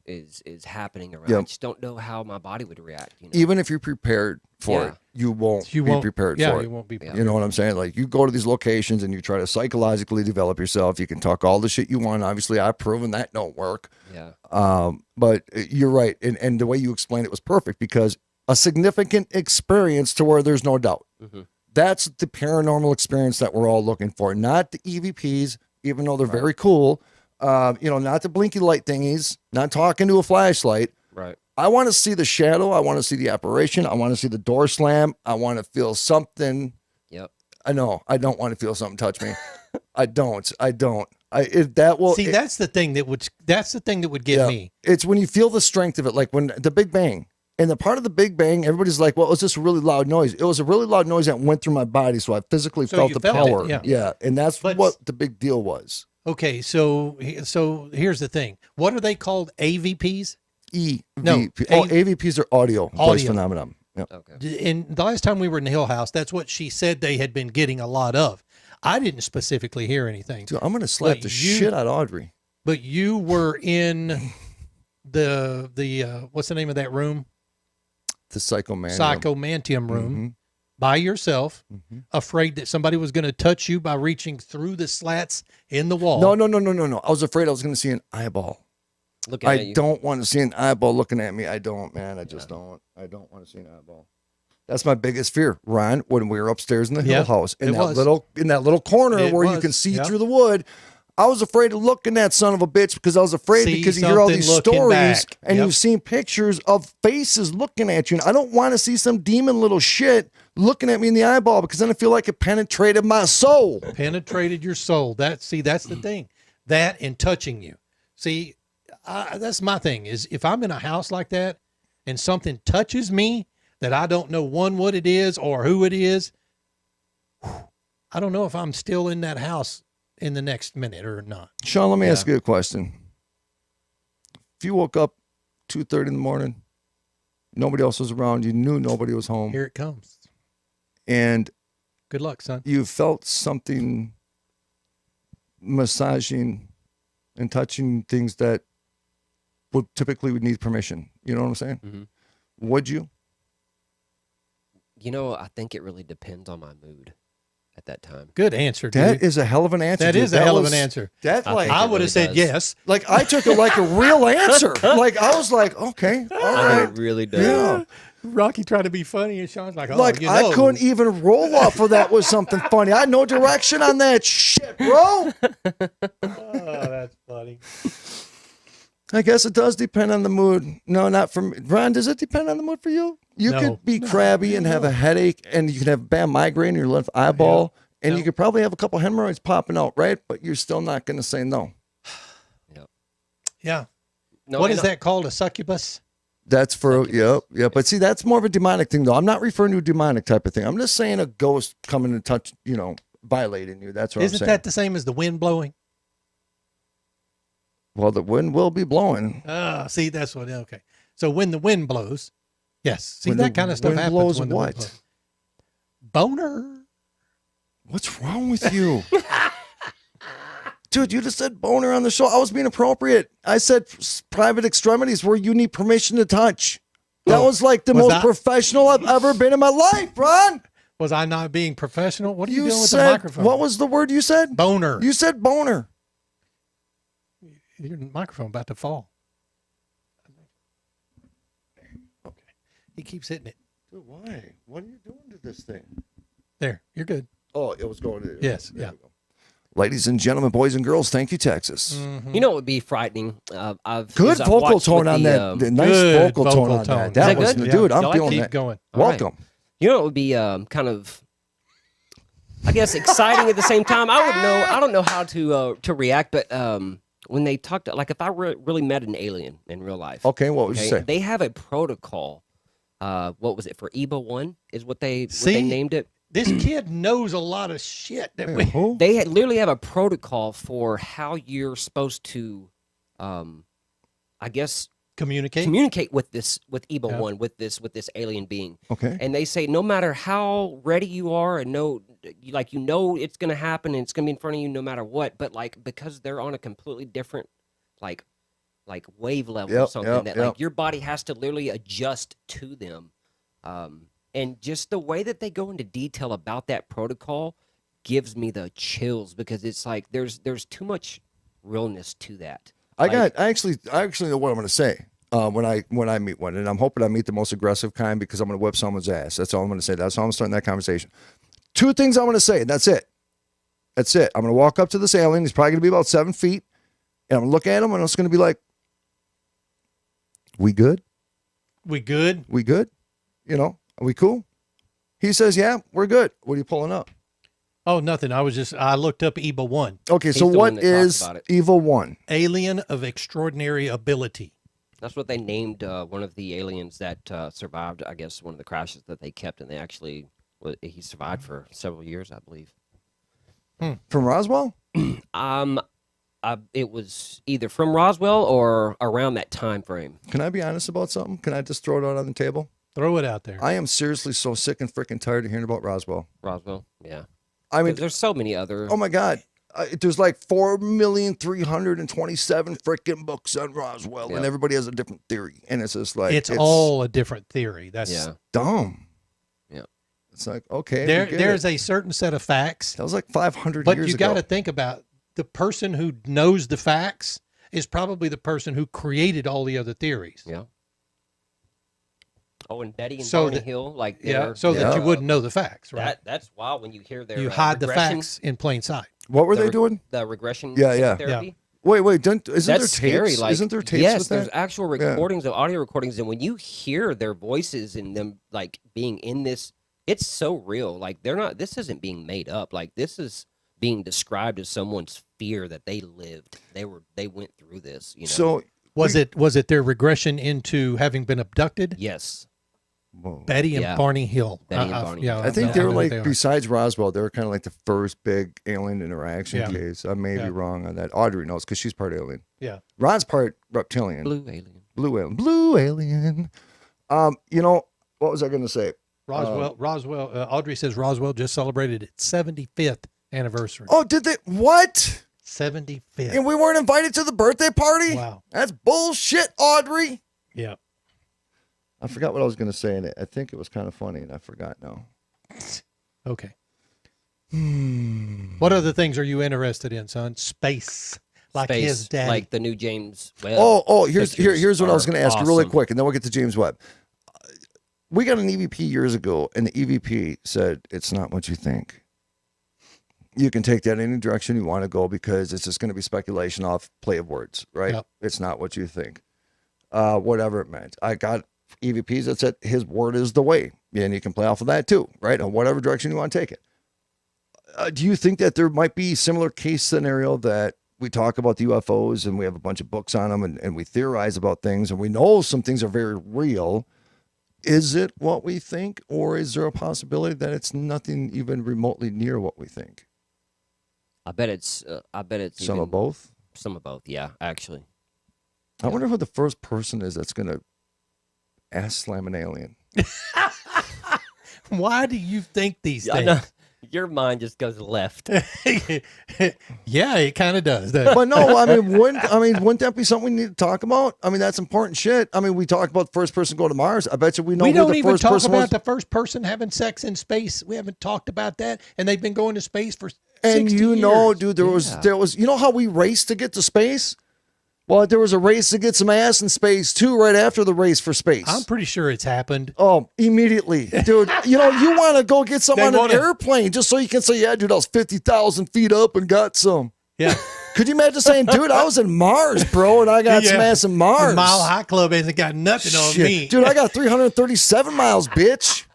is happening around. I just don't know how my body would react. Even if you're prepared for it, you won't be prepared for it. You won't be prepared. You know what I'm saying? Like, you go to these locations and you try to psychologically develop yourself. You can talk all the shit you want. Obviously, I've proven that don't work. Yeah. But you're right. And the way you explained it was perfect, because a significant experience to where there's no doubt. Mm-hmm. That's the paranormal experience that we're all looking for, not the EVPs, even though they're very cool. Not the blinky light thingies, not talking to a flashlight. Right. I want to see the shadow. I want to see the apparition. I want to see the door slam. I want to feel something. Yep. I know. I don't want to feel something touch me. I don't. That's the thing that would get me. It's when you feel the strength of it, like when the Big Bang. And the part of the Big Bang, everybody's like, well, it was just a really loud noise. It was a really loud noise that went through my body, so I physically felt the power. Yeah, and that's what the big deal was. Okay, so here's the thing. What are they called? AVPs? AVPs are audio voice phenomenon. Yep. Okay. And the last time we were in the Hill House, that's what she said they had been getting a lot of. I didn't specifically hear anything. Dude, I'm going to slap the shit out of Audrey. But you were in the what's the name of that room? The psychomantium room, by yourself, afraid that somebody was going to touch you by reaching through the slats in the wall. No. I was afraid I was going to see an eyeball. I don't want to see an eyeball looking at me. I don't, man. I just don't. I don't want to see an eyeball. That's my biggest fear, Ron. When we were upstairs in the Hill House, in that little corner where you can see through the wood. I was afraid of looking at son of a bitch because I was afraid because you hear all these stories and you've seen pictures of faces looking at you. And I don't want to see some demon little shit looking at me in the eyeball, because then I feel like it penetrated my soul. Penetrated your soul. That's the thing. That and touching you. See, that's my thing is if I'm in a house like that and something touches me that I don't know what it is or who it is, I don't know if I'm still in that house in the next minute or not. Sean, let me ask you a question. If you woke up 2:30 in the morning, nobody else was around, you knew nobody was home. Here it comes. And good luck, son. You felt something massaging and touching things that would typically need permission. You know what I'm saying? Mm-hmm. Would you? I think it really depends on my mood at that time. Good answer, dude. That is a hell of an answer. That is a hell of an answer. I would have said yes. Like, I took it like a real answer. Like, I was like, okay, all right. It really does. Yeah. Rocky tried to be funny, and Sean's like, I couldn't even roll off of that with something funny. I had no direction on that shit, bro. Oh, that's funny. I guess it does depend on the mood. No, not for me. Ron, does it depend on the mood for you? You could be crabby and have a headache, and you can have bad migraine in your left eyeball, And you could probably have a couple hemorrhoids popping out, right? But you're still not going to say no. Yeah. No, what is that called? A succubus? That's for, yep. But see, that's more of a demonic thing, though. I'm not referring to a demonic type of thing. I'm just saying a ghost coming and touch, violating you. That's what I'm saying. Isn't that the same as the wind blowing? Well, the wind will be blowing. See, that's what, okay. So when the wind blows, yes. See, When that the kind of stuff wind happens blows when the wind what? blows. Boner. What's wrong with you? Dude, you just said boner on the show. I was being appropriate. I said private extremities where you need permission to touch. That was like the most professional I've ever been in my life, Ron. Was I not being professional? What are you doing with said, the microphone? What was the word you said? Boner. You said boner. Your microphone about to fall. Okay. He keeps hitting it. Dude, why? What are you doing to this thing? There, you're good. Oh, it was going to. Yes, yeah. Ladies and gentlemen, boys and girls, thank you, Texas. Mm-hmm. You know what would be frightening? Good vocal tone on that. Nice vocal tone on that. That was, dude, I'm feeling that. Going. Welcome. You know what would be kind of, I guess, exciting at the same time? I don't know how to react, but when they talked, like if I really met an alien in real life. Okay, what would you say? They have a protocol. What was it for? EBA 1 is what they named it. This kid knows a lot of shit that we. They literally have a protocol for how you're supposed to, I guess, communicate with EBA 1 with this alien being. Okay. And they say no matter how ready you are and it's gonna happen and it's gonna be in front of you no matter what, but like because they're on a completely different like wave level or something like your body has to literally adjust to them. And just the way that they go into detail about that protocol gives me the chills because it's like there's too much realness to that. I actually know what I'm going to say when I meet one, and I'm hoping I meet the most aggressive kind because I'm going to whip someone's ass. That's all I'm going to say. That's how I'm starting that conversation. 2 things I'm going to say, and that's it. That's it. I'm going to walk up to this alien. He's probably going to be about 7 feet, and I'm going to look at him, and it's going to be like, "We good? We good? We good? Are we cool?" He says, "Yeah, we're good." What are you pulling up? Oh, nothing. I looked up EBA 1. Okay, so what is EVA 1? Alien of extraordinary ability. That's what they named one of the aliens that survived, I guess, one of the crashes that they kept, and he survived for several years, I believe. From Roswell? It was either from Roswell or around that time frame. Can I be honest about something? Can I just throw it out on the table? Throw it out there. I am seriously so sick and freaking tired of hearing about Roswell. Roswell, yeah. I mean, there's so many other. Oh my God, there's like 4,327 freaking books on Roswell, and everybody has a different theory, and it's just like it's all a different theory. That's dumb. Yeah, it's like okay, there's a certain set of facts. That was like 500 years ago. But you got to think about the person who knows the facts is probably the person who created all the other theories. Yeah. Oh, and Betty and Barney Hill, that you wouldn't know the facts, right? That's wild when you hear their. You hide the facts in plain sight. What were they doing? The regression therapy. Wait, isn't there scary. tapes? Isn't there tapes? Yes, with that? there's actual recordings of audio recordings, and when you hear their voices and them like being in this, it's so real. Like they're not. This isn't being made up. Like this is being described as someone's fear that they lived. They went through this. So was it their regression into having been abducted? Yes. Whoa. Betty and Barney Hill. Betty and Barney. I think they were like, besides Roswell, they were kind of like the first big alien interaction case. I may be wrong on that. Audrey knows because she's part alien. Yeah. Ron's part reptilian. Blue alien. Blue alien. What was I going to say? Roswell. Audrey says Roswell just celebrated its 75th anniversary. Oh, did they? What? 75th. And we weren't invited to the birthday party? Wow. That's bullshit, Audrey. Yeah. I forgot what I was going to say in it. I think it was kind of funny, and I forgot now. Okay. What other things are you interested in, son? Space. Like his daddy. Like the new James Webb. Here's what I was going to ask you really quick, and then we'll get to James Webb. We got an EVP years ago, and the EVP said, it's not what you think. You can take that any direction you want to go because it's just going to be speculation off play of words, right? Yep. It's not what you think. Whatever it meant. I got EVPs that said his word is the way, and you can play off of that too, right? On whatever direction you want to take it. Do you think that there might be similar case scenario that we talk about the UFOs and we have a bunch of books on them and we theorize about things and we know some things are very real? Is it what we think, or is there a possibility that it's nothing even remotely near what we think? I bet it's some of both. Some of both, yeah, actually. I wonder who the first person is that's going to ass slam an alien. Why do you think these things? Know. Your mind just goes left. Yeah, it kind of does. But no, wouldn't that be something we need to talk about? I mean, that's important shit. I mean, we talk about the first person go to Mars. I bet you we know who the first person was. We don't even talk about the first person having sex in space. We haven't talked about that, and they've been going to space for 60 years. Dude, there was. You know how we raced to get to space? Well, there was a race to get some ass in space, too, right after the race for space. I'm pretty sure it's happened. Oh, immediately. Dude, you want to go get some on an airplane just so you can say, yeah, dude, I was 50,000 feet up and got some. Yeah. Could you imagine saying, dude, I was in Mars, bro, and I got some ass in Mars. The Mile High Club hasn't got nothing on me. Dude, I got 337 miles, bitch.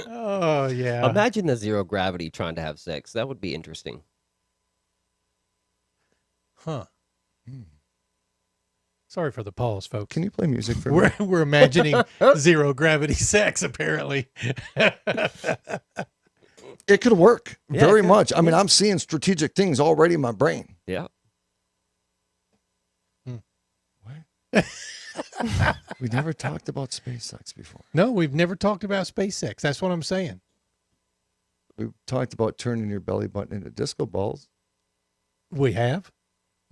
Oh, yeah. Imagine the zero gravity trying to have sex. That would be interesting. Huh. Sorry for the pause, folks. Can you play music for me? We're imagining zero gravity sex, apparently. It could work very much. I mean, I'm seeing strategic things already in my brain. Yeah. What? We never talked about space sex before. No, we've never talked about space sex. That's what I'm saying. We've talked about turning your belly button into disco balls. We have?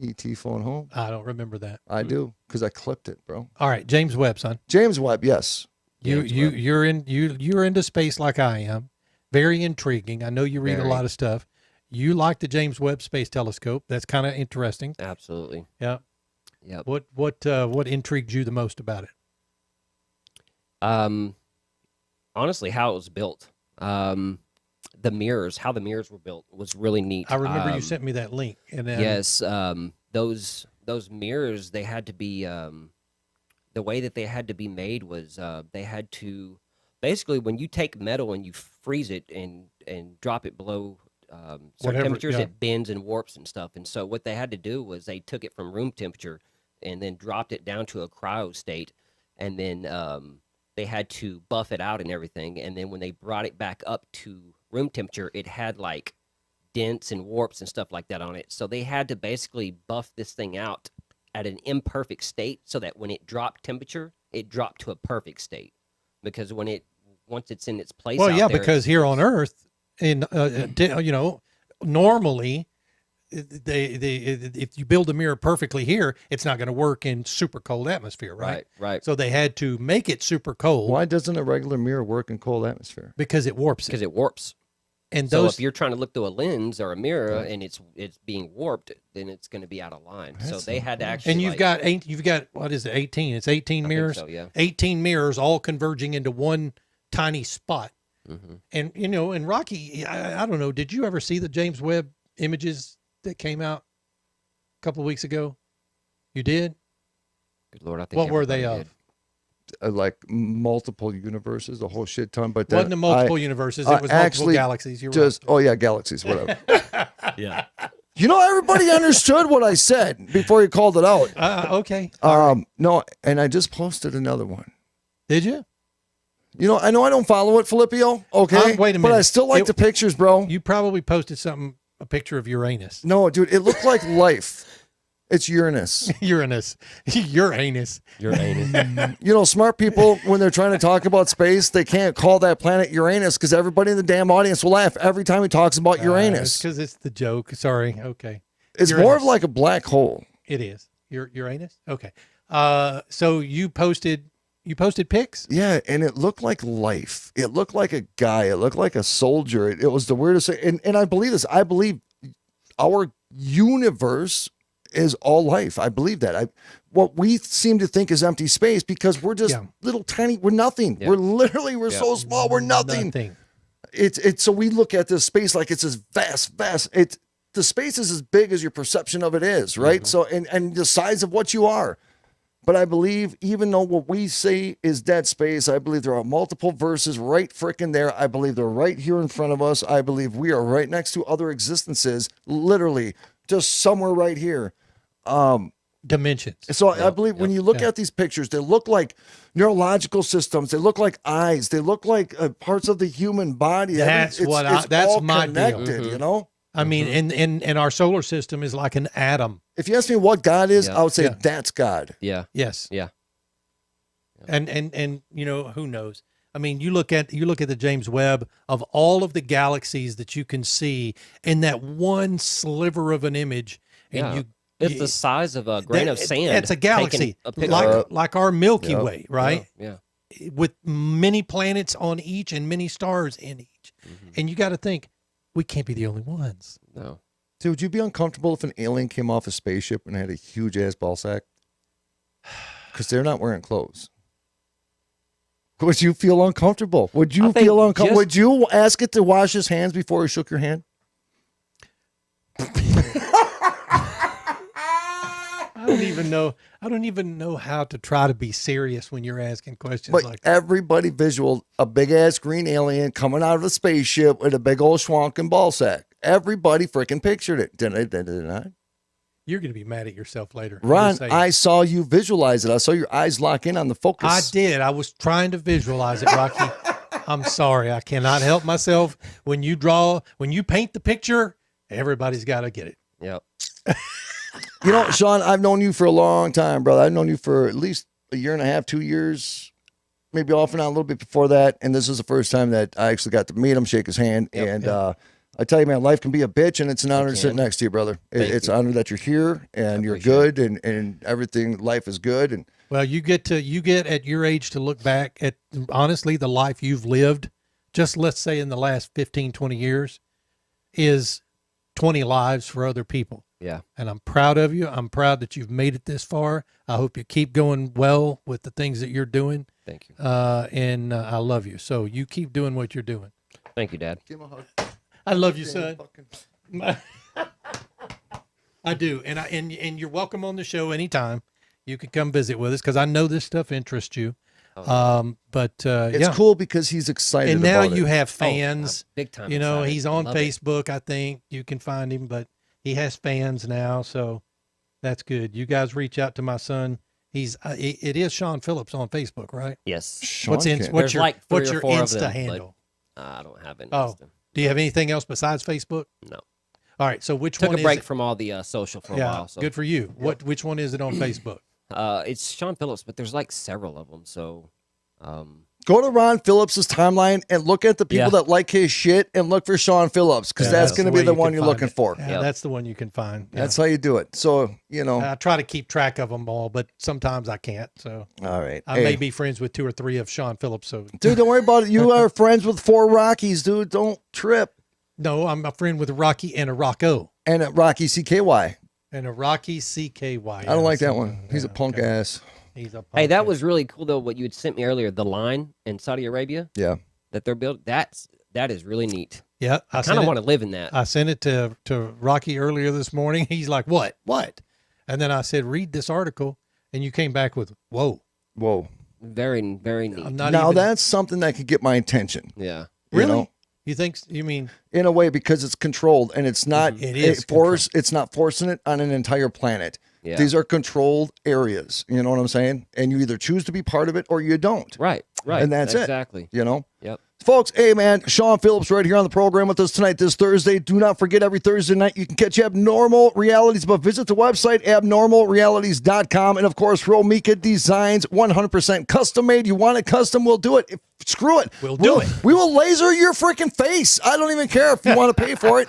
E.T. phone home. I don't remember that. I do, because I clipped it, bro. All right, James Webb, son. James Webb, yes. You're into space like I am. Very intriguing. I know you read a lot of stuff. You like the James Webb Space Telescope. That's kind of interesting. Absolutely. Yeah. Yep. What intrigued you the most about it? Honestly, how it was built. The mirrors, how the mirrors were built was really neat. I remember you sent me that link. And yes, those mirrors, they had to be the way that they had to be made was they had to basically, when you take metal and you freeze it and drop it below certain temperatures, it bends and warps and stuff. And so what they had to do was they took it from room temperature and then dropped it down to a cryo state, and then they had to buff it out and everything. And then when they brought it back up to room temperature, it had like dents and warps and stuff like that on it. So they had to basically buff this thing out at an imperfect state so that when it dropped temperature, it dropped to a perfect state. Because once it's in its place, because here on Earth, normally, if you build a mirror perfectly here, it's not going to work in super cold atmosphere, right? Right. So they had to make it super cold. Why doesn't a regular mirror work in cold atmosphere? Because it warps. Because it warps. And so if you're trying to look through a lens or a mirror and it's being warped, then it's going to be out of line. So they had to actually. And you've got what is it? 18? It's 18 mirrors. I think so, yeah. 18 mirrors all converging into one tiny spot. Mm-hmm. And and Rocky, I don't know. Did you ever see the James Webb images that came out a couple of weeks ago? You did? Good Lord, I think. What were they of? Like multiple universes, a whole shit ton. But wasn't multiple universes? It was multiple galaxies. You're right. Oh yeah, galaxies. Whatever. Yeah. Everybody understood what I said before you called it out. Okay. No, and I just posted another one. Did you? I know I don't follow it, Filippio. Okay. Wait a minute. But I still like the pictures, bro. You probably posted a picture of Uranus. No, dude, it looked like life. It's Uranus. Uranus. Uranus. Smart people, when they're trying to talk about space, they can't call that planet Uranus because everybody in the damn audience will laugh every time he talks about Uranus. Because it's the joke. Sorry. Okay. It's Uranus. more of like a black hole. It is. Uranus? Okay. So you posted pics? Yeah, and it looked like life. It looked like a guy. It looked like a soldier. It was the weirdest thing. And I believe this. I believe our universe is all life. I believe that. What we seem to think is empty space because we're just little tiny. We're nothing. Yeah. We're so small. We're nothing. It's so we look at this space like it's this vast. The space is as big as your perception of it is, right? Mm-hmm. So and the size of what you are. But I believe, even though what we say is dead space, I believe there are multiple verses right frickin' there. I believe they're right here in front of us. I believe we are right next to other existences, literally just somewhere right here. Dimensions. So I believe when you look at these pictures, they look like neurological systems. They look like eyes. They look like parts of the human body. That's it's all my connected, deal. you know? I mean, in our solar system is like an atom. If you ask me what God is, I would say that's God. Yeah. Yes. Yeah. And you know, who knows? I mean, you look at the James Webb, of all of the galaxies that you can see in that one sliver of an image, and it's the size of a grain of sand. It's a galaxy, like our Milky Way, right? Yeah. With many planets on each and many stars in each. And you got to think, we can't be the only ones. No. So would you be uncomfortable if an alien came off a spaceship and had a huge ass ball sack? Because they're not wearing clothes. Would you feel uncomfortable? Would you feel uncomfortable? Would you ask it to wash his hands before he shook your hand? I don't even know how to try to be serious when you're asking questions like that. Everybody visual a big ass green alien coming out of a spaceship with a big old schwank and ball sack. Everybody freaking pictured it. Did not? You're going to be mad at yourself later. Ron, I saw you visualize it. I saw your eyes lock in on the focus. I did. I was trying to visualize it, Rocky. I'm sorry. I cannot help myself. When you paint the picture, everybody's got to get it. Yep. You know, Sean, I've known you for a long time, brother. I've known you for at least a year and a half, 2 years, maybe off and on a little bit before that. And this is the first time that I actually got to meet him, shake his hand. I tell you, man, life can be a bitch, and it's an honor to sit next to you, brother. It's an honor that you're here and you're good and everything. Life is good. And well, you get at your age to look back at, honestly, the life you've lived, just let's say in the last 15, 20 years, is 20 lives for other people. Yeah. And I'm proud of you. I'm proud that you've made it this far. I hope you keep going well with the things that you're doing. Thank you. And I love you. So you keep doing what you're doing. Thank you, Dad. give him a hug. I love you, son. I do. And you're welcome on the show anytime. You can come visit with us because I know this stuff interests you. It's cool because he's excited and now about you it. have fans. Big time. You know, excited. he's on Love Facebook. I think you can find him, but he has fans now, so that's good. You guys reach out to my son. It is Sean Phillips on Facebook, right? Yes. What's your Insta them, handle? I don't have any. Do you have anything else besides Facebook? No. All right. So which Took one a break is it? from all the social for a while. So. Good for you. Which one is it on Facebook? It's Sean Phillips, but there's like several of them. So, go to Ron Phillips's timeline and look at the people that like his shit and look for Sean Phillips because that's going to be the one you're looking for. Yeah, that's the one you can find. Yeah. That's how you do it. So, you know. I try to keep track of them all, but sometimes I can't. So, all right. I may be friends with 2 or 3 of Sean Phillips. So, dude, don't worry about it. You are friends with 4 Rockies, dude. Don't trip. No, I'm a friend with a Rocky and a Rocco. And a Rocky CKY. And a Rocky CKY. I don't like that one. He's a punk ass. He's a punk hey, that ass. was really cool though. What you had sent me earlier, the line in Saudi Arabia. Yeah. That they're building. That is really neat. Yeah, I kind of want to live in that. I sent it to Rocky earlier this morning. He's like, "What? And then I said, "Read this article," and you came back with, "Whoa, very, very neat." That's something that could get my attention. Yeah. Really? You know? You mean in a way because it's controlled and it's not controlled. It's not forcing it on an entire planet. Yeah. These are controlled areas. You know what I'm saying? And you either choose to be part of it or you don't. Right. And that's exactly. You know? Yep. Folks, hey, man, Sean Phillips right here on the program with us tonight, this Thursday. Do not forget, every Thursday night, you can catch Abnormal Realities, but visit the website, abnormalrealities.com. And, of course, Romika Designs, 100% custom-made. You want it custom, we'll do it. Screw it. We'll do it. We will laser your freaking face. I don't even care if you want to pay for it.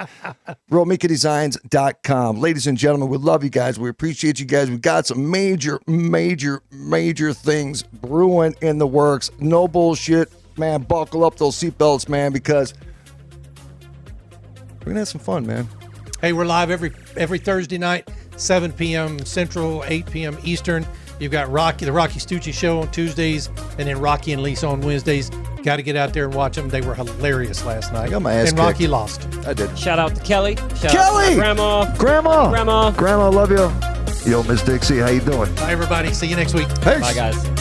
RomikaDesigns.com. Ladies and gentlemen, we love you guys. We appreciate you guys. We got some major things brewing in the works. No bullshit. Man, buckle up those seatbelts, man, because we're going to have some fun, man. Hey, we're live every Thursday night, 7 p.m. Central, 8 p.m. Eastern. You've got the Rocky Stucci show on Tuesdays, and then Rocky and Lisa on Wednesdays. Got to get out there and watch them. They were hilarious last night. I got my ass and kicked. Rocky lost. I did. Shout out to Kelly. Shout Kelly! out to Grandma, love you. Yo, Miss Dixie, how you doing? Bye, everybody. See you next week. Peace. Bye, guys.